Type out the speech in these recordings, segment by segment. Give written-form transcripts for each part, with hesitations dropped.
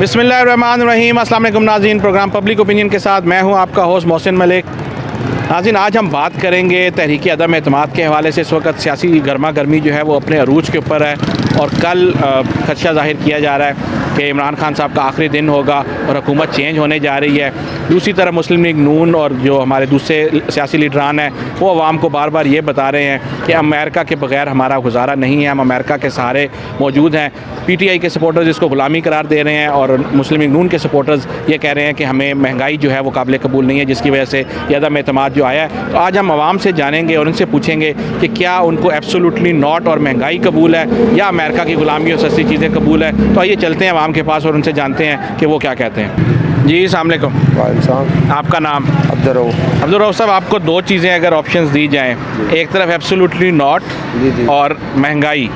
बिस्मिल्लाहिर्रहमानिर्रहीम। अस्सलाम वालेकुम नाज़रीन, प्रोग्राम पब्लिक ओपिनियन के साथ मैं हूं आपका होस्ट मोहसिन मलिक। नाज़रीन, आज हम बात करेंगे तहरीक अदम एतमाद के हवाले से। इस वक्त सियासी गर्मा गर्मी जो है वो अपने अरूज के ऊपर है और कल खदशा ज़ाहिर किया जा रहा है कि इमरान खान साहब का आखिरी दिन होगा और हुकूमत चेंज होने जा रही है। दूसरी तरफ मुस्लिम लीग नून और जो हमारे दूसरे सियासी लीडरान हैं वो अवाम को बार बार ये बता रहे हैं कि अमेरिका के बगैर हमारा गुजारा नहीं है, हम अमेरिका के सहारे मौजूद हैं। PTI के सपोर्टर्स इसको ग़ुलामी करार दे रहे हैं और मुस्लिम लीग नून के सपोर्टर्स ये कह रहे हैं कि हमें महंगाई जो है वो काबिल कबूल नहीं है, जिसकी वजह से ये अदम एतमाद जो आया है। तो आज हम अवाम से जानेंगे और उनसे पूछेंगे कि क्या उनको एब्सोल्युटली नॉट और महंगाई कबूल है या अमेरिका की ग़ुलामी और सस्ती चीज़ें कबूल है। तो आइए चलते हैं अवाम के पास और उनसे जानते हैं कि वो क्या कहते हैं। जी अस्सलाम वालेकुम। वालेकुम। आपका नाम? अब्दुर्रऊफ साहब, आपको दो चीज़ें अगर ऑप्शंस दी जाएं, एक तरफ एब्सोल्युटली नॉट और महंगाई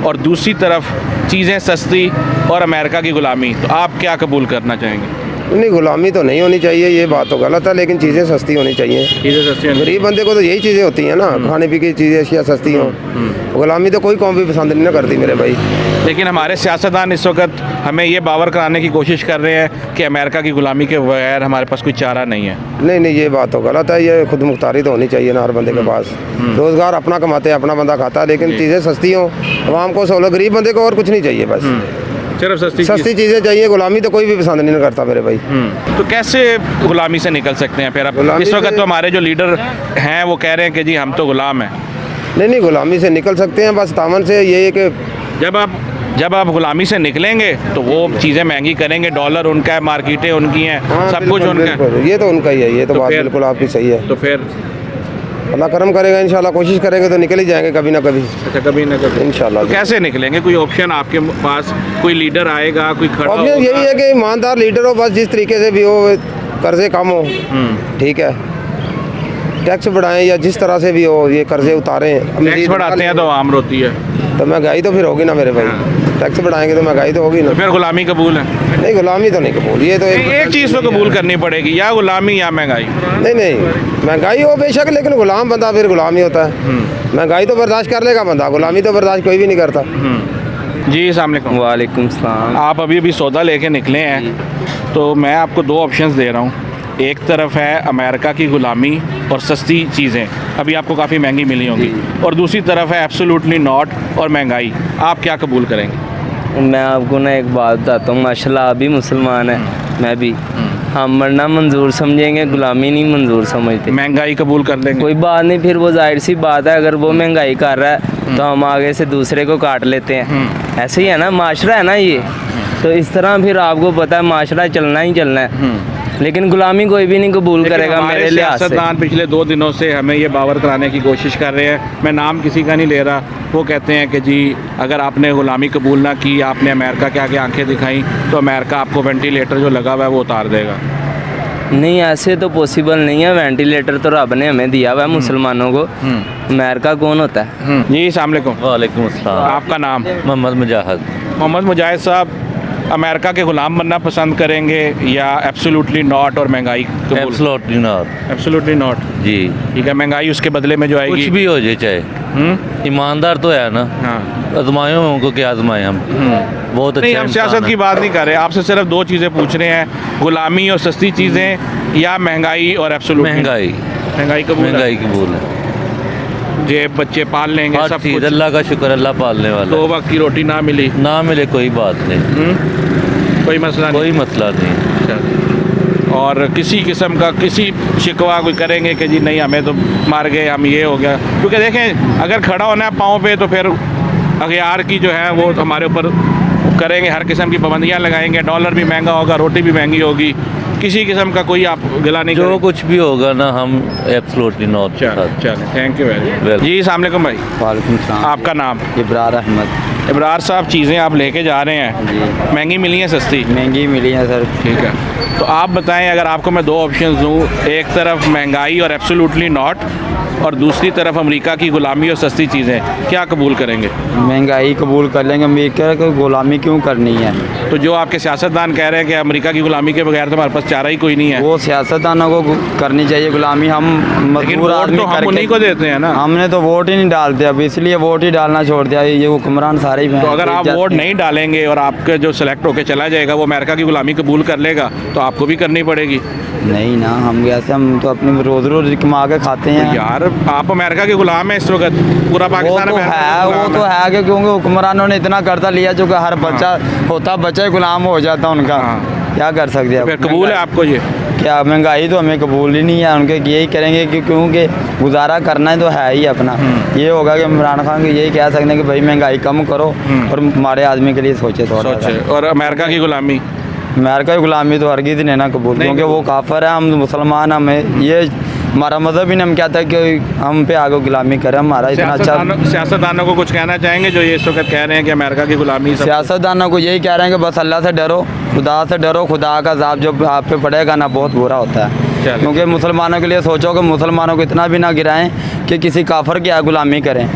और दूसरी तरफ चीज़ें सस्ती और अमेरिका की ग़ुलामी, तो आप क्या कबूल करना चाहेंगे? नहीं, गुलामी तो नहीं होनी चाहिए, ये बात तो गलत है, लेकिन चीज़ें सस्ती होनी चाहिए। चीज़ें सस्ती, गरीब बंदे को तो यही चीज़ें होती हैं ना, खाने पीने की चीज़ें अशिया सस्ती हों। गुलामी तो कोई कौम भी पसंद नहीं ना करती मेरे भाई। लेकिन हमारे सियासतदान इस वक्त हमें ये बावर कराने की कोशिश कर रहे हैं कि अमेरिका की ग़ुलामी के बगैर हमारे पास कोई चारा नहीं है। नहीं, ये बात तो गलत है, ये खुद मुख्तारी तो होनी चाहिए ना हर बंदे के पास। रोज़गार अपना कमाते हैं, अपना बंदा खाता है, लेकिन चीज़ें सस्ती हों, आवाम को सहूलत, गरीब बंदे को और कुछ नहीं चाहिए, बस सिर्फ सस्ती चीज़ें चाहिए। गुलामी तो कोई भी पसंद नहीं करता मेरे भाई। तो कैसे गुलामी से निकल सकते हैं फिर आप? इस वक्त तो हमारे जो लीडर हैं वो कह रहे हैं कि जी हम तो गुलाम हैं। नहीं, गुलामी से निकल सकते हैं, बस तामन से ये है कि जब आप गुलामी से निकलेंगे तो वो चीज़ें महंगी करेंगे, डॉलर उनका है, मार्केटें उनकी हैं, सब कुछ उनका है। ये तो उनका ही है, ये तो बात बिल्कुल आपकी सही है। तो फिर अल्लाह करम करेगा, इंशाल्लाह कोशिश करेंगे तो निकल ही जाएंगे कभी ना कभी। अच्छा, कभी ना कभी इंशाल्लाह। तो कैसे निकलेंगे? कोई ऑप्शन आपके पास? कोई लीडर आएगा, कोई खड़ा होगा? ऑप्शन यही है कि ईमानदार लीडर हो, बस जिस तरीके से भी हो, कर्जे कम हो, ठीक है, टैक्स बढ़ाएं या जिस तरह से भी हो, ये कर्जे उतारें। टैक्स बढ़ाते हैं तो आम रोती है, तो महंगाई तो फिर होगी ना मेरे भाई। टैक्स बढ़ाएंगे तो महंगाई तो होगी ना। तो फिर गुलामी कबूल है? नहीं, गुलामी तो नहीं कबूल, ये तो एक चीज़ तो कबूल करनी पड़ेगी, या गुलामी या महंगाई। नहीं, महंगाई हो बेशक, लेकिन गुलाम बंदा फिर गुलाम ही होता है। महंगाई तो बर्दाश्त कर लेगा बंदा, गुलामी तो बर्दाश्त कोई भी नहीं करता। जी अस्सलाम वालेकुम। वालेकुम सलाम। आप अभी सौदा लेके निकले हैं, तो मैं आपको दो ऑप्शंस दे रहा हूँ। एक तरफ है अमेरिका की ग़ुलामी और सस्ती चीज़ें, अभी आपको काफ़ी महंगी मिली होंगी, और दूसरी तरफ है एब्सोल्युटली नॉट और महंगाई। आप क्या कबूल करेंगे? मैं आपको ना एक बात बताता हूँ, माशाल्लाह आप भी मुसलमान हैं, मैं भी, हम मरना मंजूर समझेंगे, गुलामी नहीं मंजूर समझते। महंगाई कबूल कर लेंगे? कोई बात नहीं, फिर वो जाहिर सी बात है, अगर वो महंगाई कर रहा है तो हम आगे से दूसरे को काट लेते हैं। ऐसे ही है ना, माशरा है ना ये, तो इस तरह फिर आपको पता है माशरा चलना ही चलना है, लेकिन गुलामी कोई भी नहीं कबूल करेगा मेरे लिहाज से। सियासतदान पिछले 2 दिनों से हमें ये बावर कराने की कोशिश कर रहे हैं, मैं नाम किसी का नहीं ले रहा, वो कहते हैं कि जी अगर आपने गुलामी कबूल ना की, आपने अमेरिका के आगे आंखें दिखाई, तो अमेरिका आपको वेंटिलेटर जो लगा हुआ है वो उतार देगा। नहीं, ऐसे तो पॉसिबल नहीं है, वेंटिलेटर तो रब ने हमें दिया हुआ है मुसलमानों को, अमेरिका कौन होता है? जी अस्सलाम वालेकुम। वालेकुम अस्सलाम। आपका नाम? मोहम्मद मुजाहिद। मोहम्मद मुजाहिद साहब, अमेरिका के ग़ुलाम बनना पसंद करेंगे या एब्सोल्युटली नॉट और महंगाई? Absolutely not. एब्सोल्युटली नॉट, जी ठीक है। महंगाई उसके बदले में जो आएगी, कुछ भी हो जाए, चाहे ईमानदार तो है ना। हाँ, आजमाए उनको क्या आजमाए हम, बहुत नहीं, अच्छा हम सियासत की बात नहीं कर रहे, आपसे सिर्फ 2 चीज़ें पूछ रहे हैं, गुलामी और सस्ती चीज़ें या महंगाई और एब्सोल्युट? महंगाई कबूल है। जेब बच्चे पाल लेंगे, सब कुछ, अल्लाह का शुक्र, अल्लाह पालने वाला। 2 वक्त की रोटी ना मिले कोई बात नहीं, कोई मसला नहीं। और किसी किस्म का किसी शिकवा कोई करेंगे कि जी नहीं हमें तो मार गए, हम ये हो गया, क्योंकि देखें अगर खड़ा होना है पाँव पे तो फिर अगयार की जो है वो हमारे ऊपर करेंगे, हर किस्म की पाबंदियाँ लगाएंगे, डॉलर भी महंगा होगा, रोटी भी महंगी होगी, किसी किस्म का कोई आप गिला नहीं, जो कुछ भी होगा ना हम एब्सोल्युटली नॉट। चलो, थैंक यू वेरी मच। जी अस्सलाम वालेकुम भाई। वालेकुम सलाम। आपका नाम? इब्रार अहमद। इब्रार साहब, चीज़ें आप लेके जा रहे हैं, महंगी मिली हैं सस्ती? महंगी मिली है सर। ठीक है, तो आप बताएं, अगर आपको मैं 2 ऑप्शन दूँ, एक तरफ महंगाई और एब्सोल्युटली नॉट और दूसरी तरफ अमेरिका की ग़ुलामी और सस्ती चीज़ें, क्या कबूल करेंगे? महंगाई कबूल कर लेंगे, अमेरिका को गुलामी क्यों करनी है? तो जो आपके सियासतदान कह रहे हैं कि अमेरिका की गुलामी के बगैर तो हमारे पास चारा ही कोई नहीं है, वो सियासतदानों को करनी चाहिए गुलामी। हम लेकिन मजबूर वोट आदमी तो हम करके उन्हीं को देते हैं ना। हमने तो वोट ही नहीं डालते, अब इसलिए वोट ही डालना छोड़ दिया। ये हुक्मरान सारे ही तो अगर आप वोट नहीं डालेंगे और आपके जो सिलेक्ट होकर चला जाएगा वो अमेरिका की गुलामी कबूल कर लेगा तो आपको भी करनी पड़ेगी। नहीं ना, हम कैसे, हम तो अपने रोज रोज कमा के खाते तो हैं। यार आप अमेरिका के गुलाम हैं इस वक्त, पूरा वो पाकिस्तान तो अमेरिका है, का वो गुलाम तो है। है कि क्योंकि हुक्मरानों ने इतना कर्जा लिया जो कि हर बच्चा होता बच्चा ही गुलाम हो जाता उनका। हाँ। क्या कर सकते हैं। फिर कबूल है आपको ये? क्या महंगाई तो हमें कबूल ही नहीं है, उनके यही करेंगे कि क्योंकि गुजारा करना तो है ही अपना। ये होगा कि इमरान खान को यही कह सकते हैं कि भाई महंगाई कम करो और हमारे आदमी के लिए सोचे थोड़ा। सोचे। और अमेरिका की गुलामी? अमेरिका की गुलामी तो हरगिज़ नहीं ना कबूल, क्योंकि वो काफर है, हम मुसलमान, हमें ये हमारा मज़हब ही नहीं हम कहता है कि हम पे आगे गुलामी करें। हमारा इतना अच्छा सियासतदानों को कुछ कहना चाहेंगे जो ये इस वक्त कह रहे हैं कि अमेरिका की गुलामी? सियासतदानों को यही कह रहे हैं कि बस अल्लाह से डरो, खुदा से डरो, खुदा का अज़ाब जब आप पे पड़ेगा ना बहुत बुरा होता है। क्योंकि मुसलमानों के लिए सोचो कि मुसलमानों को इतना भी ना गिराएं कि किसी काफर की गुलामी करें,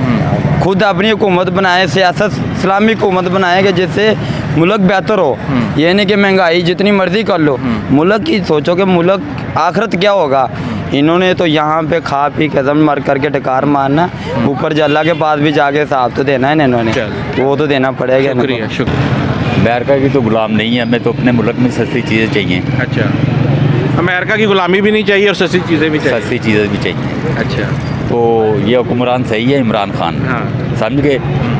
खुद अपनी हुकूमत बनाएं, सियासत इस्लामी हुकूमत बनाएं कि जिससे मुल्क बेहतर हो। ये नहीं कि महंगाई जितनी मर्जी कर लो, मुल्क की सोचो कि मुल्क आखिरत क्या होगा। इन्होंने तो यहाँ पे खा पी कदम मर करके टकार मारना, ऊपर जल्ला के पास भी जाके हिसाब तो देना है इन्होंने, वो तो देना पड़ेगा। शुक्रिया शुक्रिया। अमेरिका की तो गुलाम नहीं है, हमें तो अपने मुल्क में सस्ती चीज़ें चाहिए। अच्छा, अमेरिका की गुलामी भी नहीं चाहिए और सस्ती चीज़ें भी चाहिए? सस्ती चीज़ें भी चाहिए। अच्छा, तो ये हुक्मरान सही है इमरान खान, हाँ। समझ गए।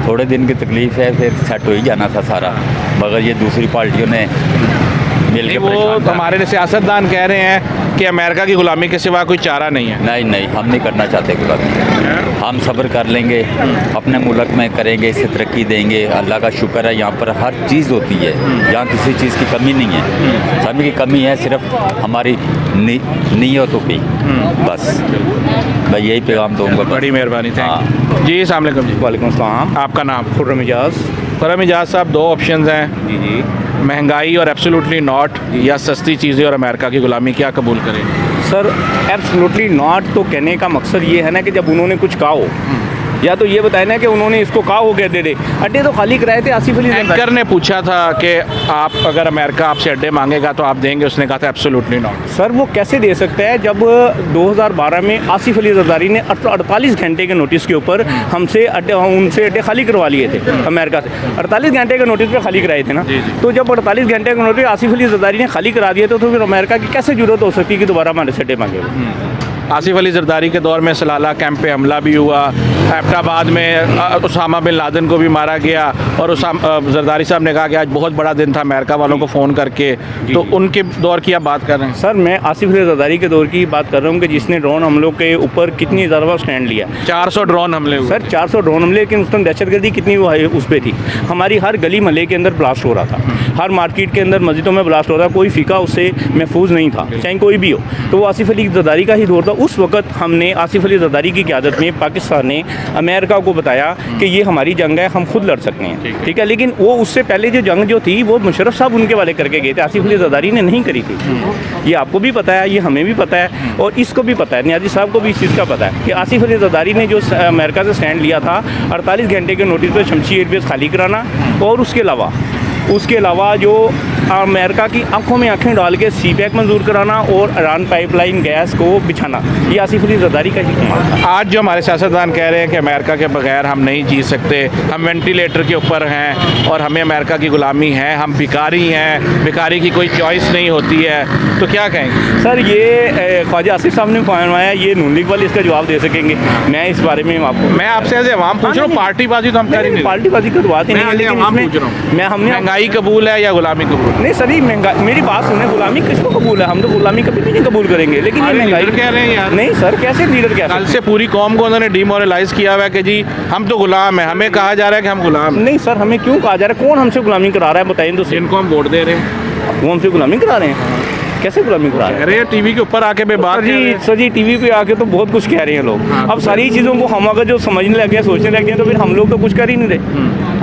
थोड़े दिन की तकलीफ है, फिर सेट हो ही जाना था सारा, मगर ये दूसरी पार्टियों ने मिल के वो परेशान तो हमारे सियासतदान कह रहे हैं कि अमेरिका की गुलामी के सिवा कोई चारा नहीं है। नहीं नहीं, हम नहीं करना चाहते गुलामी, हम सब्र कर लेंगे, अपने मुल्क में करेंगे, इससे तरक्की देंगे। अल्लाह का शुक्र है यहाँ पर हर चीज़ होती है, यहाँ किसी चीज़ की कमी नहीं है। समझ की कमी है सिर्फ हमारी नीयतों की, बस मैं यही पैगाम दूँगा। बड़ी मेहरबानी, थैंक जी। अस्सलाम वालेकुम जी। वालेकुम अस्सलाम। आपका नाम? खुर्रम इजाज़। खुर्रम इजाज़ साहब, दो ऑप्शंस हैं, जी जी। महंगाई और एब्सोल्युटली नॉट, या सस्ती चीज़ें और अमेरिका की गुलामी, क्या कबूल करें? सर एब्सोल्युटली नॉट तो कहने का मकसद ये है ना कि जब उन्होंने कुछ कहा हो, या तो ये बताया ना कि उन्होंने इसको कहा हो कि दे अड्डे तो खाली कराए थे। आसिफ अली एंकर ने पूछा था कि आप अगर अमेरिका आपसे अड्डे मांगेगा तो आप देंगे, उसने कहा था एब्सोल्युटली नॉट। सर वो कैसे दे सकता है जब 2012 में आसिफ अली जरदारी ने 48 घंटे के नोटिस के ऊपर उनसे अड्डे खाली करवा लिए थे अमेरिका से। 48 घंटे के नोटिस पे खाली कराए थे ना। तो जब 48 घंटे का नोटिस आसिफ अली जरदारी ने खाली करा दिया तो फिर अमेरिका की कैसे जरूरत हो सकती है कि दोबारा हमारे से अड्डे मांगेगा? आसिफ अली जरदारी के दौर में सलाला कैंप पे हमला भी हुआ, एबटाबाद में उसामा बिन लादेन को भी मारा गया, और जरदारी साहब ने कहा कि आज बहुत बड़ा दिन था अमेरिका वालों को फ़ोन करके। तो उनके दौर की आप बात कर रहे हैं? सर मैं आसिफ अली जरदारी के दौर की बात कर रहा हूँ कि जिसने ड्रोन हमलों के ऊपर कितनी ज़्यादा स्टैंड लिया। 400 ड्रोन हमले हुए। सर 400 ड्रोन हमले, लेकिन उस टाइम दहशतगर्दी कितनी वो उस पर थी। हमारी हर गली महल्ले के अंदर ब्लास्ट हो रहा था, हर मार्केट के अंदर मस्जिदों में ब्लास्ट हो रहा था, कोई फ़िका उससे महफूज नहीं था, चाहे कोई भी हो। तो वो आसिफ अली जरदारी का ही दौर था। उस वक्त हमने आसिफ अली जरदारी की क़यादत में पाकिस्तान ने अमेरिका को बताया कि ये हमारी जंग है, हम खुद लड़ सकते हैं, ठीक है। लेकिन वो उससे पहले जो जंग जो थी वो मुशर्रफ साहब उनके वाले करके गए थे, आसिफ अली जरदारी ने नहीं करी थी। ये आपको भी पता है, ये हमें भी पता है, और इसको भी पता है, नियाज़ी साहब को भी इस चीज़ का पता है कि आसिफ अली जरदारी ने जो अमेरिका से स्टैंड लिया था 48 घंटे के नोटिस पर शमशी एयरबेस खाली कराना, और उसके अलावा जो अमेरिका की आंखों में आंखें डाल के सीपैक मंजूर कराना और ईरान पाइपलाइन गैस को बिछाना, ये आसिफ अली जरदारी का ही कमाल था। आज जो हमारे सियासतदान कह रहे हैं कि अमेरिका के बगैर हम नहीं जी सकते, हम वेंटिलेटर के ऊपर हैं और हमें अमेरिका की गुलामी है, हम भिखारी हैं, भिखारी की कोई चॉइस नहीं होती है, तो क्या कहेंगे? सर ये ख्वाजा आसिफ साहब ने फरमाया, ये नून लीग वाले इसका जवाब दे सकेंगे। मैं इस बारे में आपको, मैं आपसे ऐसे आवाम पूछ रहा हूँ, पार्टीबाजी तो हम कर ही नहीं। पार्टीबाजी की बात ही नहीं है, लेकिन पूछ रहा हूँ, मैं हमने महंगाई कबूल है या गुलामी कबूल? नहीं सर, ये महंगाई, मेरी बात सुने, गुलामी किसको कबूल है? हम तो गुलामी कभी भी नहीं कबूल करेंगे, लेकिन ये महंगाई कह रहे हैं यार। नहीं सर, कैसे लीडर क्या? कल से पूरी कौम को उन्होंने डिमोरलाइज किया हुआ है कि जी हम तो गुलाम हैं, हमें कहा जा रहा है कि हम गुलाम। नहीं सर, हमें क्यों कहा जा रहा है? कौन हमसे गुलामी करा रहा है बताइए तो। जिनको हम वोट दे रहे हैं वो हमसे गुलामी करा रहे हैं? कैसे गुलामी करा रहे हैं? अरे टीवी के ऊपर आके पे बात सर जी टीवी पे आके तो बहुत कुछ कह रहे हैं लोग। अब सारी चीज़ों को हम अगर जो समझने लगे हैं, सोचने लगे हैं, तो फिर हम लोग तो कुछ कर ही नहीं रहे।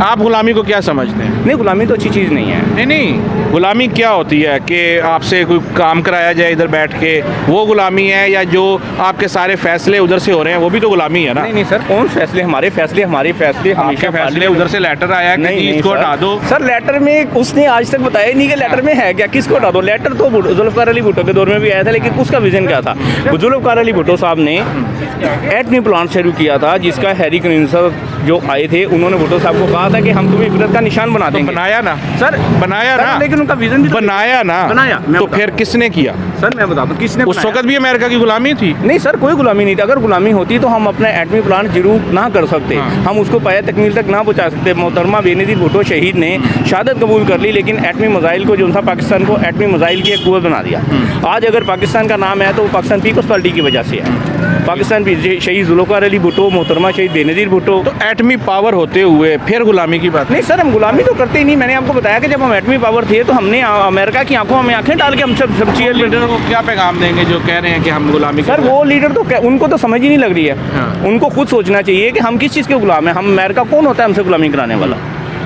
आप गुलामी को क्या समझते हैं? नहीं, गुलामी तो अच्छी चीज़ नहीं है। नहीं, गुलामी क्या होती है कि आपसे कोई काम कराया जाए इधर बैठ के, वो गुलामी है, या जो आपके सारे फैसले उधर से हो रहे हैं वो भी तो गुलामी है ना? नहीं सर, कौन फैसले? हमारे फैसले आपके हमेशा फैसले उधर से लेटर आया है कि इसको हटा दो। सर लेटर में उसने आज तक बताया ही नहीं कि लेटर में है क्या, किसको हटा दो। लेटर तो जुल्फ़िकार अली भुट्टो के दौर में भी आया था, लेकिन उसका विजन क्या था? जुल्फ़िकार अली भुट्टो साहब ने एटमी प्लांट शुरू किया था, जिसका हैरी क्रिंसल जो आए थे, उन्होंने भुट्टो साहब को कहा था कि हम तुम्हें इबरत का निशान बना देंगे। बनाया ना सर, बनाया ना, लेकिन उनका विजन भी बनाया ना, बनाया। तो फिर किसने किया? सर मैं बताता हूँ किसने उस वक्त भी अमेरिका की गुलामी थी। नहीं सर, कोई गुलामी नहीं थी। अगर गुलामी होती तो हम अपना एटमी प्लांट जरूर ना कर सकते, हम उसको पाया तकमील तक ना पहुँचा सकते। मोहतरमा बेनज़ीर भुट्टो शहीद ने शहादत कबूल कर ली, लेकिन एटमी मिसाइल को जो था, पाकिस्तान को एटमी मिसाइल की एक कुव्वत बना दिया। आज अगर पाकिस्तान का नाम है तो वो पाकिस्तान पीपल्स पार्टी की वजह से है। पाकिस्तान शहीद जुल्फ़िकार अली भुट्टो, मोहतरमा शहीद बेनज़ीर भुट्टो। तो एटमी पावर होते हुए फिर गुलामी की बात नहीं सर, हम गुलामी तो करते ही नहीं। मैंने आपको बताया कि जब हम एटमी पावर थे तो हमने अमेरिका की आंखों में आंखें डाल के हम सब चीज़। लीडर को क्या पैगाम देंगे जो कह रहे हैं कि हम गुलामी? सर वो लीडर तो उनको तो समझ ही नहीं लग रही है। उनको खुद सोचना चाहिए कि हम किस चीज़ के गुलाम हैं। हम अमेरिका कौन होता है हमसे गुलामी कराने वाला?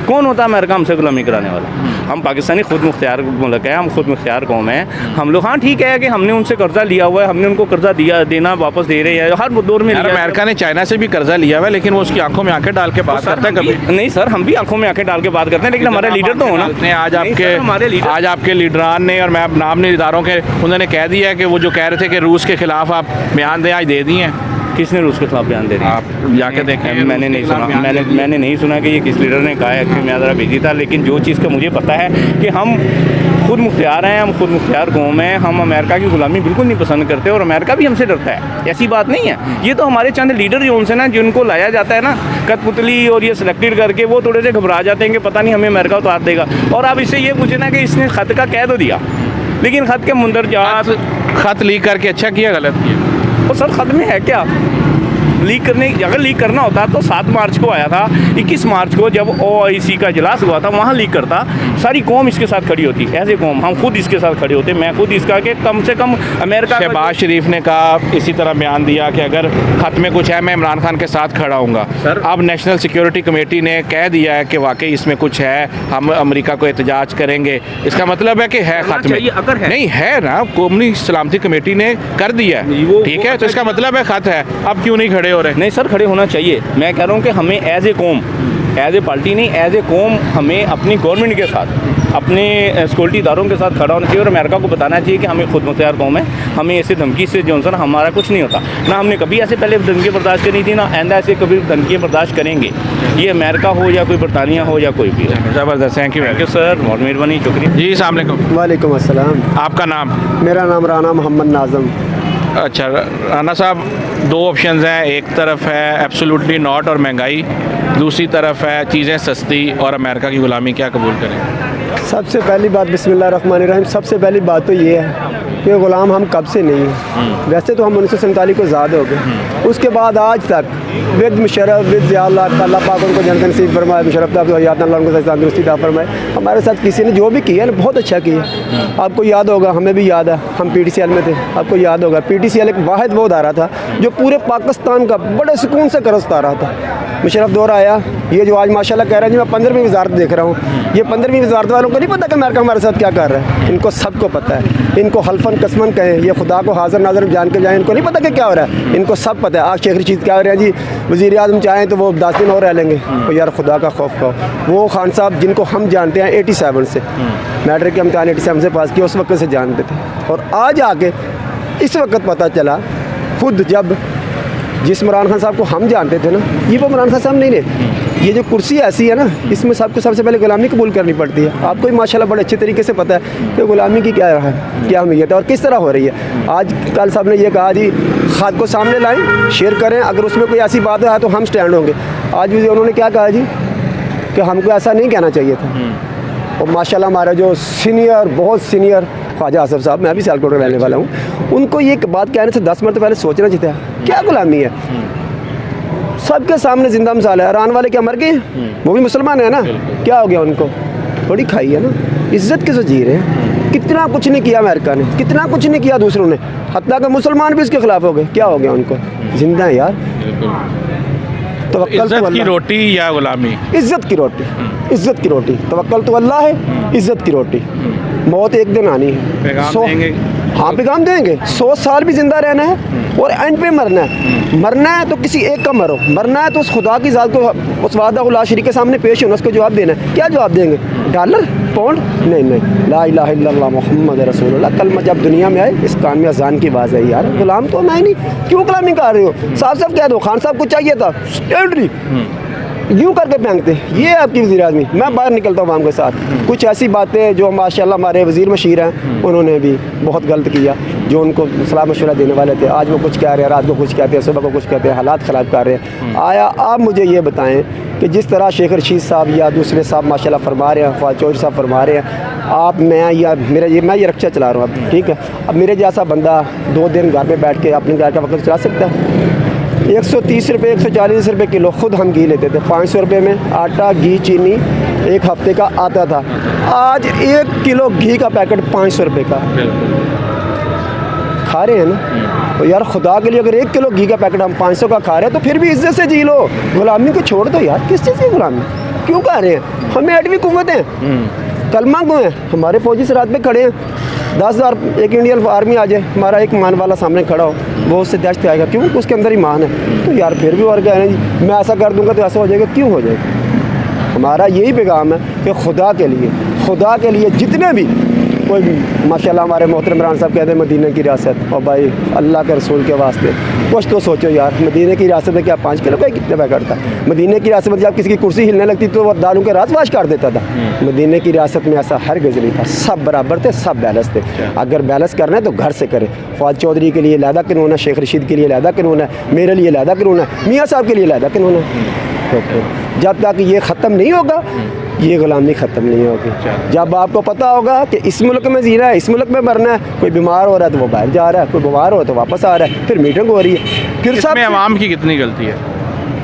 कौन होता है अमेरिका हमसे गुलामी कराने वाला? हम पाकिस्तानी खुद मुख्तियार मुल्क है, हम खुद मुख्तियार कौम है हम लोग। हाँ ठीक है कि हमने उनसे कर्जा लिया हुआ है, हमने उनको कर्जा देना वापस दे रहे हैं हर दौर में। अमेरिका ने चाइना से भी कर्जा लिया हुआ है, लेकिन वो उसकी आंखों में आंखें डाल के बात करता है कभी? नहीं सर, हम भी आंखों में आंखें डाल के बात करते हैं, लेकिन हमारे लीडर तो होना। आज आपके लीडरान ने, और मैं अब नाम नहीं इदारों के, उन्होंने कह दिया है कि वो जो कह रहे थे कि रूस के खिलाफ आप बयान दें, आज दे दिए हैं। किसने रूस के खिलाफ बयान दे दिया? आप जाके देखें। मैंने नहीं सुना, मैंने नहीं सुना कि ये किस लीडर ने कहा है कि मैं ज़रा बिजी था। लेकिन जो चीज़ का मुझे पता है कि हम खुद मुख्तियार हैं, हम खुद मुख्तियार कौम हैं, हम अमेरिका की गुलामी बिल्कुल नहीं पसंद करते, और अमेरिका भी हमसे डरता है। ऐसी बात नहीं है। ये तो हमारे चंद लीडर जो उनसे ना, जिनको लाया जाता है ना कठपुतली और ये सिलेक्टेड करके, वो थोड़े से घबरा जाते हैं कि पता नहीं हमें अमेरिका उतार देगा। और आप इससे ये पूछे ना कि इसने ख़त का कह तो दिया, लेकिन ख़त के मुंदरजात, खत लीक करके अच्छा किया गलत किया? और सर ख़त में है क्या? लीक करने, अगर लीक करना होता तो 7 मार्च को आया था, 21 मार्च को जब OIC का इजलास हुआ था वहाँ लीक करता, सारी कौम इसके साथ खड़ी होती। एज ए कौम हम खुद इसके साथ खड़े होते। मैं खुद इसका कि कम से कम अमेरिका। शहबाज शरीफ ने कहा, इसी तरह बयान दिया कि अगर खत में कुछ है मैं इमरान खान के साथ खड़ा हूँगा। अब नेशनल सिक्योरिटी कमेटी ने कह दिया है कि वाकई इसमें कुछ है, हम अमेरिका को एहतजाज करेंगे। इसका मतलब है कि है खत में? अगर है नहीं है ना, कौमी सलामती कमेटी ने कर दिया है, ठीक है, तो इसका मतलब है खत है। अब क्यों नहीं खड़े हो रहे? नहीं सर, खड़े होना चाहिए। मैं कह रहा हूँ कि हमें एज ए कौम, एज ए पार्टी नहीं, एज ए कौम हमें अपनी गवर्नमेंट के साथ, अपने सिक्योरिटी इदारों के साथ खड़ा होना चाहिए, और अमेरिका को बताना चाहिए कि हमें खुद मुख्तियार कौम है, हमें ऐसे धमकी से जो है हमारा कुछ नहीं होता। ना हमने कभी ऐसे पहले धमकी बर्दाश्त करी थी, ना आइंदा ऐसे कभी धमकी बर्दाश्त करेंगे। ये अमेरिका हो या कोई बरतानिया हो या कोई भी हो। ज़बरदस्त, थैंक यू सर, बहुत मेहरबानी, शुक्रिया जी। अस्सलाम वालेकुम। वालेकुम अस्सलाम। आपका नाम? मेरा नाम राना मोहम्मद नाज़म। अच्छा राना साहब, 2 ऑप्शंस हैं, एक तरफ है एब्सोल्युटली नॉट और महंगाई, दूसरी तरफ है चीज़ें सस्ती और अमेरिका की गुलामी। क्या कबूल करें? सबसे पहली बात बिस्मिल्लाहिर्रहमानिर्रहीम, सबसे पहली बात तो ये है कि गुलाम हम कब से नहीं हैं। वैसे तो हम 1947 को आज़ाद हो गए, उसके बाद आज तक विद मुशर्रफ, विद ज़िया-उल-हक, अल्लाह पाक उनको जन्नत नसीब फरमाए, मुशर्रफ साहब हयात अल्लाह उनको तंदुरुस्ती अता फरमाए। हमारे साथ किसी ने जो भी किया ना बहुत अच्छा किया। आपको याद होगा, हमें भी याद है, हम PTCL में थे, आपको याद होगा PTCL एक वाहिद वो अदारा था जो पूरे पाकिस्तान का बड़े सुकून से कर्ज उतारा था। मुशर्रफ दौर आया, ये जो आज माशाल्लाह कह रहे हैं जी मैं 15वीं वजारत देख रहा हूँ, ये 15वीं वजारत वालों को नहीं पता कि अमेरिका हमारे साथ क्या कर रहा है। इनको सबको पता है। इनको हल्फन कसमन कहें, ये खुदा को हाजिर नाज़र जान के जाएँ, इनको नहीं पता कि क्या हो रहा है। इनको सब पता है। आज शेख रशीद क्या हो रहे हैं जी, वज़ीर आज़म चाहें तो वो 10 दिन और रह लेंगे। तो यार खुदा का खौफ कहो। वो खान साहब जिनको हम जानते हैं 87 से, मैट्रिक के इम्तहान 87 से पास किया, उस वक्त से जानते थे, और आज आके इस वक्त पता चला खुद जब जिस इमरान खान साहब को हम जानते थे ना, ये वो इमरान खान साहब नहीं रहे। ये जो कुर्सी ऐसी है ना, इसमें सबको सबसे पहले गुलामी कबूल करनी पड़ती है। आपको भी माशाल्लाह बड़े अच्छे तरीके से पता है कि गुलामी की क्या है, क्या अहमियत है और किस तरह हो रही है। आज कल साहब ने ये कहा जी खाद को सामने लाएं, शेयर करें, अगर उसमें कोई ऐसी बात है तो हम स्टैंड होंगे। आज भी उन्होंने क्या कहा जी कि हमको ऐसा नहीं कहना चाहिए था। और माशाल्लाह हमारा जो सीनियर, बहुत सीनियर ख्वाजा आसफ साहब, मैं भी सियालकोट का रहने वाला हूँ, उनको ये बात कहने से 10 मिनट पहले सोचना चाहिए था क्या गुलामी है। सबके सामने जिंदा मिसाल है। ईरान वाले क्या मर गए? वो भी मुसलमान है ना, क्या हो गया उनको? बड़ी खाई है ना, इज्जत के साथ जी रहे हैं। कितना कुछ नहीं किया अमेरिका ने, कितना कुछ नहीं किया दूसरों ने, हत्ता कि मुसलमान भी इसके खिलाफ हो गए। क्या हो गया उनको? जिंदा है यार। तवक्कल इज्जत तो की अल्लाह। रोटी या गुलामी? इज्जत की रोटी, इज्जत की रोटी। तवक्कल तो अल्लाह है, इज्जत की रोटी। मौत एक दिन आनी है। पैगाम 100 देंगे? हाँ पैगाम देंगे। 100 साल भी जिंदा रहना है और एंड पे मरना है। मरना है तो किसी एक का मरो, मरना है तो उस खुदा की ज़ात को, उस वादा शरीक के सामने पेश होना, उसको जवाब देना है। क्या जवाब देंगे? Dollar, pound? नहीं नहीं, ला इलाहा इल्लल्लाह मुहम्मद रसूलुल्लाह। कलमा जब दुनिया में आए इस कान में अजान की आवाज़ आई। यार गुलाम तो मैं नहीं, क्यों गुलामी कर रहे हो? साफ साफ कह दो, खान साहब को चाहिए था स्टैंडरी यूँ करके फेंकते। ये आपकी वज़ीर आज़मी। मैं बाहर निकलता हूँ आवाम के साथ। कुछ ऐसी बातें जो माशाल्लाह हमारे वज़ीर मशीर हैं, उन्होंने भी बहुत गलत किया। जो उनको सलाह मशवरा देने वाले थे, आज वो कुछ कह रहे हैं, रात को कुछ कहते हैं, सुबह को कुछ कहते हैं, हालात ख़राब कर रहे हैं। आया आप मुझे ये बताएं कि जिस तरह शेख रशीद साहब या दूसरे साहब माशाल्लाह फरमा रहे हैं, ख्वाजा चौधरी साहब फरमा रहे हैं, आप मैं या मेरा ये, मैं ये रक्षा चला रहा हूँ अब, ठीक है। अब मेरे जैसा बंदा 2 दिन घर में बैठ के अपने घर का वक्त चला सकता है? 130 रुपये 140 रुपये किलो खुद हम घी लेते थे। 500 रुपये में आटा, घी, चीनी एक हफ्ते का आता था। आज 1 किलो घी का पैकेट 500 रुपये का खा रहे हैं ना। तो यार खुदा के लिए अगर 1 किलो घी का पैकेट हम 500 का खा रहे हैं तो फिर भी इज्जत से जी लो। गुलामी को छोड़ दो यार, किस चीज़ की गुलामी? क्यों खा रहे हैं? हमें एटवी कुव्वत है, कलमा को है। हमारे फौजी से रात में खड़े हैं, 10,000 एक इंडियन आर्मी आ जाए, हमारा एक ईमान वाला सामने खड़ा हो, वो उससे दहशत आएगा। क्यों? उसके अंदर ईमान है। तो यार फिर भी और क्या है जी, मैं ऐसा कर दूंगा तो ऐसा हो जाएगा। क्यों हो जाएगा? हमारा यही पैगाम है कि खुदा के लिए जितने भी कोई माशाल्लाह हमारे मोहतरम इमरान साहब कहते हैं मदीने की रियासत, और भाई अल्लाह के रसूल के वास्ते कुछ तो सोचो यार। मदीने की रियासत में क्या 5 किलो का कितना पैकेट था? मदीने की रियासत में जब किसी की कुर्सी हिलने लगती तो वो दारू के राज वाश कर देता था। मदीने की रियासत में ऐसा हर गज़री था, सब बराबर थे, सब बैलेंस थे। अगर बैलेंस करना है तो घर से करें। ख्वाजा चौधरी के लिए अलहदा कानून है, शेख रशीद के लिए अलहदा कानून है, मेरे लिए अलहदा कानून है, मियाँ साहब के लिए अलहदा कानून है। तो फिर जब तक ये ख़त्म नहीं होगा, ये गुलामी ख़त्म नहीं होगी। जब आपको पता होगा कि इस मुल्क में जीना है, इस मुल्क में मरना है, कोई बीमार हो रहा है तो वो बाहर जा रहा है, कोई बीमार हो तो वापस आ रहा है, फिर मीटिंग हो रही है, फिर सब। आवाम की कितनी गलती है?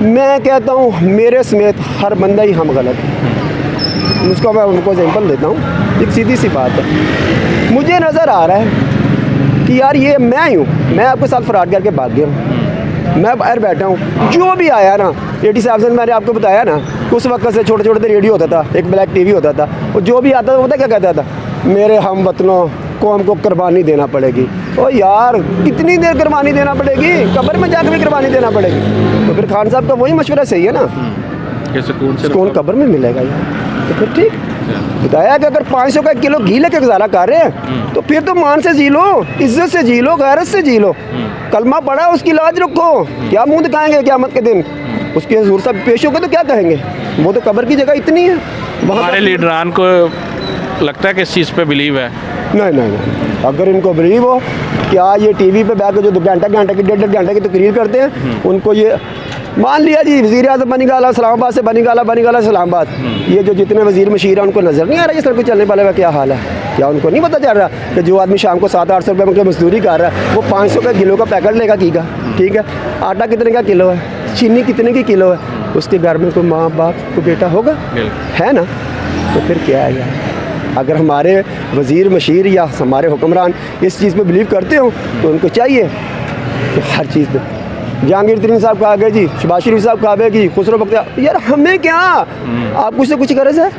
मैं कहता हूँ मेरे समेत हर बंदा ही हम गलत है। उसको मैं उनको एग्जाम्पल देता हूँ, एक सीधी सी बात है। मुझे नज़र आ रहा है कि यार ये मैं ही हूँ, मैं आपके साथ फ्रॉड करके भाग गया हूँ, मैं बाहर बैठा हूँ। जो भी आया ना 87 से मैंने आपको बताया ना, उस वक्त से छोटे छोटे रेडियो होता था, एक ब्लैक टीवी होता था, और जो भी आता था वो क्या कहता था? मेरे हम वतनों को हमको कुर्बानी देना पड़ेगी। ओ यार कितनी देर कुर्बानी देना पड़ेगी? कब्र में जाकर भी कुर्बानी देना पड़ेगी। तो फिर खान साहब का वही मशवरा सही है ना कि सुकून कब्र में मिलेगा यार। तो फिर ठीक बताया कि अगर 500 का 1 किलो घी लेके गुजारा कर रहे हैं तो फिर तो मान से जी लो, इज्जत से जी लो, गैरत से जी लो। कलमा पढ़ा, उसकी लाज रखो। क्या मुंह दिखाएंगे क़यामत के दिन? उसके हुजूर साहब पेश होकर तो क्या कहेंगे? वो तो कब्र की जगह इतनी है। हमारे लीडरान को लगता है कि इस चीज़ पे बिलीव है? नहीं, अगर इनको बिलीव हो कि आज ये टीवी पे बैठ के जो घंटा की 1.5 घंटे की तकरीर करते हैं, उनको ये मान लिया जी वज़ीर आज़म बनी गाला इस्लामाबाद से, बनी गाला इस्लामाबाद, ये जो जितने वज़ीर मशीर हैं उनको नज़र नहीं आ रहा है सड़क पर चलने वाले का क्या हाल है? क्या उनको नहीं पता चल रहा कि जो आदमी शाम को 700-800 रुपये में मजदूरी कर रहा है वो 500 का किलो का पैकेट लेगा घी का, ठीक है? आटा कितने का किलो है, चीनी कितने की किलो है? उसके घर में कोई माँ बाप कोई बेटा होगा? है ना? तो फिर क्या है यार? अगर हमारे वज़ीर मशीर या हमारे हुक्मरान इस चीज़ पे बिलीव करते हो तो उनको चाहिए तो हर चीज़ पे जहांगीर तरीन साहब कहा गया जी, शहबाज शरीफ साहब कहा गया कि खुसरो बख्तियार, यार हमें क्या, आप कुछ से कुछ गरज है?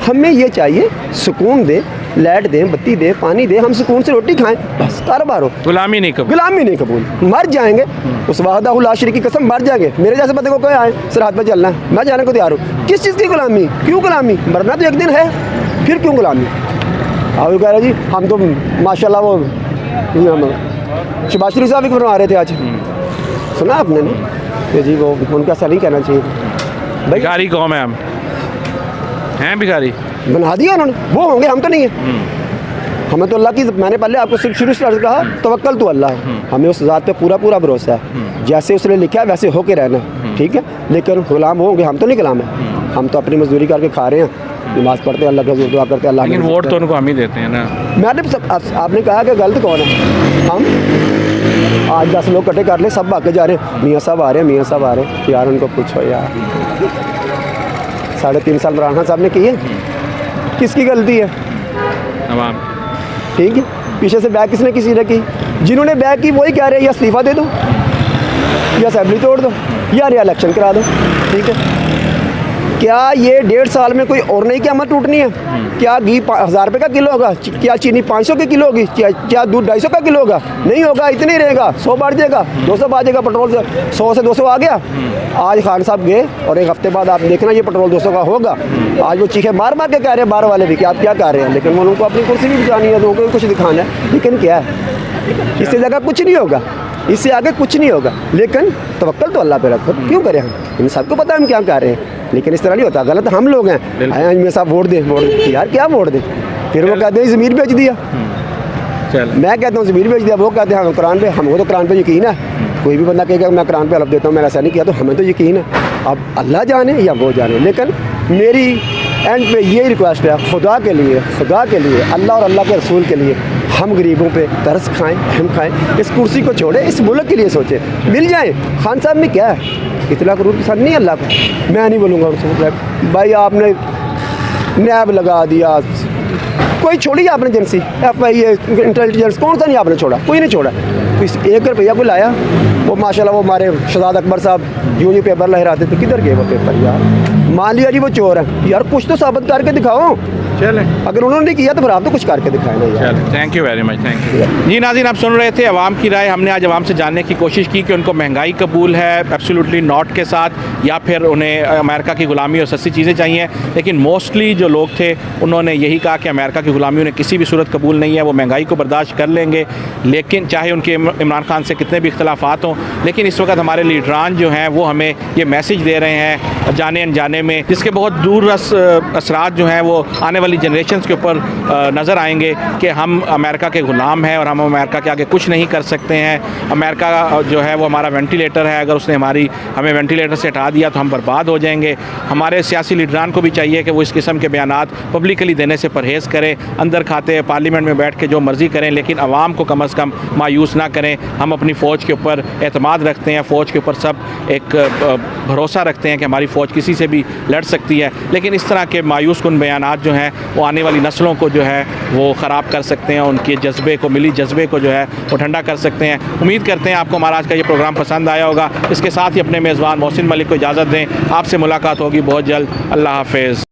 हमें ये चाहिए सुकून दे, लाइट दें, बत्ती दे, पानी दे, हम सुकून से रोटी खाएं, बस कारोबार हो। गुलामी नहीं कबूल, गुलामी नहीं कबूल। मर जाएंगे उस वाहदा शरीक की कसम, मर जाएंगे। मेरे जैसे बंदे को कोई आए सरहद पर चलना है, मैं जाने को तैयार हूँ। किस चीज़ की गुलामी? क्यों गुलामी? मरना तो एक दिन है, फिर क्यों गुलामी? आप कह रहे जी हम तो माशाल्लाह वो शहबाज शरीफ साहब भी फरमा रहे थे आज, सुना आपने ना कि जी वो उनका ऐसा नहीं कहना चाहिए। भाई भिखारी कौम है, हम हैं भिखारी, बना दिया उन्होंने, वो होंगे, हम तो नहीं है। हमें तो अल्लाह की, मैंने पहले आपको शुरू से कहा तवक्कल तो अल्लाह है, हमें उस ज़ात पे पूरा भरोसा है, जैसे उसने लिखा है वैसे होके रहना, ठीक है? लेकिन गुलाम होंगे, हम तो नहीं गुलाम है, हम तो अपनी मजदूरी करके खा रहे हैं, नमाज़ पढ़ते हैं, अल्लाह का दुआ करते हैं, अल्लाह। लेकिन वोट तो उनको हम ही देते हैं ना। आपने कहा कि गलत कौन है? हम आज 10 लोग इकट्ठे कर ले, सब भागे जा रहे हैं, मियाँ साहब आ रहे हैं, मियाँ साहब आ रहे हैं। यार उनको पूछो यार, 3.5 साल इमरान खान साहब ने किए, किसकी गलती है? तमाम, ठीक है? पीछे से बैग किसने किसी ने की? जिन्होंने बैग की वही कह रहे हैं या इस्तीफ़ा दे दो या असेंबली तोड़ दो। या रे इलेक्शन करा दो, ठीक है। क्या ये 1.5 साल में कोई और नहीं क़यामत टूटनी है? क्या घी 1000 रुपये का किलो होगा? क्या चीनी 500 की किलो होगी? क्या दूध 250 का किलो होगा? नहीं होगा, इतने ही रहेगा। 100 बढ़ जाएगा, 200 बढ़ जाएगा। पेट्रोल से 100 से 200 आ गया। आज खान साहब गए और एक हफ्ते बाद आप देखना ये पेट्रोल 200 का होगा। आज वो चीखे मार मार के कह रहे हैं बाहर वाले भी कि आप क्या कर रहे हैं, लेकिन वो उनको अपनी कुर्सी भी बचानी है, तो उनको कुछ दिखाना है। लेकिन क्या है, इससे ज़्यादा कुछ नहीं होगा, इससे आगे कुछ नहीं होगा। लेकिन तवक्कल तो अल्लाह पे रखो। क्यों करें हम? इन सबको पता है हम क्या कर रहे हैं, लेकिन इस तरह नहीं होता। गलत हम लोग हैं, आए में साहब वोट दें यार, क्या वोट दें? फिर वो कहते हैं ज़मीर बेच दिया। मैं कहता हूँ ज़मीर बेच दिया, वो कहते हैं हम कुरान पे, हमको तो कुरान पे यकीन है। कोई भी बंदा कहेगा मैं कुरान पे हलफ देता हूँ, मैंने ऐसा नहीं किया, तो हमें तो यकीन है। अब अल्लाह जाने या वो जाने, लेकिन मेरी एंड पे ये रिक्वेस्ट है, खुदा के लिए, अल्लाह और अल्लाह के रसूल के लिए, हम गरीबों पे तरस खाएं, हम खाएं। इस कुर्सी को छोड़े, इस मुल्क के लिए सोचें। मिल जाए। खान साहब में क्या है, इतना करोड़ के साथ नहीं अल्लाह को। मैं नहीं बोलूँगा उनसे भाई आपने नैब लगा दिया, कोई छोड़ी आपने एजेंसी, FIA, इंटेलिजेंस, कौन सा नहीं आपने छोड़ा? कोई नहीं छोड़ा। तो इस 1 रुपया को लाया, वो माशाल्लाह वो हमारे शहजाद अकबर साहब यूँ पेपर लहराते थे, किधर गए वो पेपर यार? मान लिया जी वो चोर है यार, कुछ तो साबित करके दिखाओ। चले, अगर उन्होंने नहीं किया तो फिर आप तो कुछ करके दिखाए ना यार। Thank you very much, thank you. जी नाज़रीन, आप सुन रहे थे अवाम की राय। हमने आज अवाम से जानने की कोशिश की कि उनको महंगाई कबूल है एब्सोल्युटली नॉट के साथ, या फिर उन्हें अमेरिका की ग़ुलामी और सस्ती चीज़ें चाहिए। लेकिन मोस्टली जो लोग थे उन्होंने यही कहा कि अमेरिका की ग़ुलामी उन्हें किसी भी सूरत कबूल नहीं है। वो महंगाई को बर्दाश्त कर लेंगे, लेकिन चाहे उनके इमरान खान से कितने भी इख्तलाफात हों। लेकिन इस वक्त हमारे लीडरान जो हैं वो हमें ये मैसेज दे रहे हैं जाने अनजाने में, जिसके बहुत दूर असरात जो हैं वो आने वाली जनरेशन के ऊपर नज़र आएंगे कि हम अमेरिका के ग़ुलाम हैं और हम अमेरिका के आगे कुछ नहीं कर सकते हैं। अमेरिका जो है वो हमारा वेंटिलेटर है, अगर उसने हमें वेंटिलेटर से हटा दिया तो हम बर्बाद हो जाएंगे। हमारे सियासी लीडरान को भी चाहिए कि वो इस किस्म के बयानात पब्लिकली देने से परहेज़ करें। अंदर खाते पार्लियामेंट में बैठ के जो मर्ज़ी करें, लेकिन आवाम को कम अज़ कम मायूस ना करें। हम अपनी फ़ौज के ऊपर एतमाद रखते हैं, फ़ौज के ऊपर सब एक भरोसा रखते हैं कि हमारी फ़ौज किसी से भी लड़ सकती है। लेकिन इस तरह के मायूस कुन बयानात जो हैं वो आने वाली नस्लों को जो है वो ख़राब कर सकते हैं, उनके जज्बे को, मिली जज्बे को जो है वो ठंडा कर सकते हैं। उम्मीद करते हैं आपको हमारा आज का ये प्रोग्राम पसंद आया होगा। इसके साथ ही अपने मेज़बान मोहसिन मलिक को इजाज़त दें। आपसे मुलाकात होगी बहुत जल्द। अल्लाह हाफ़िज़।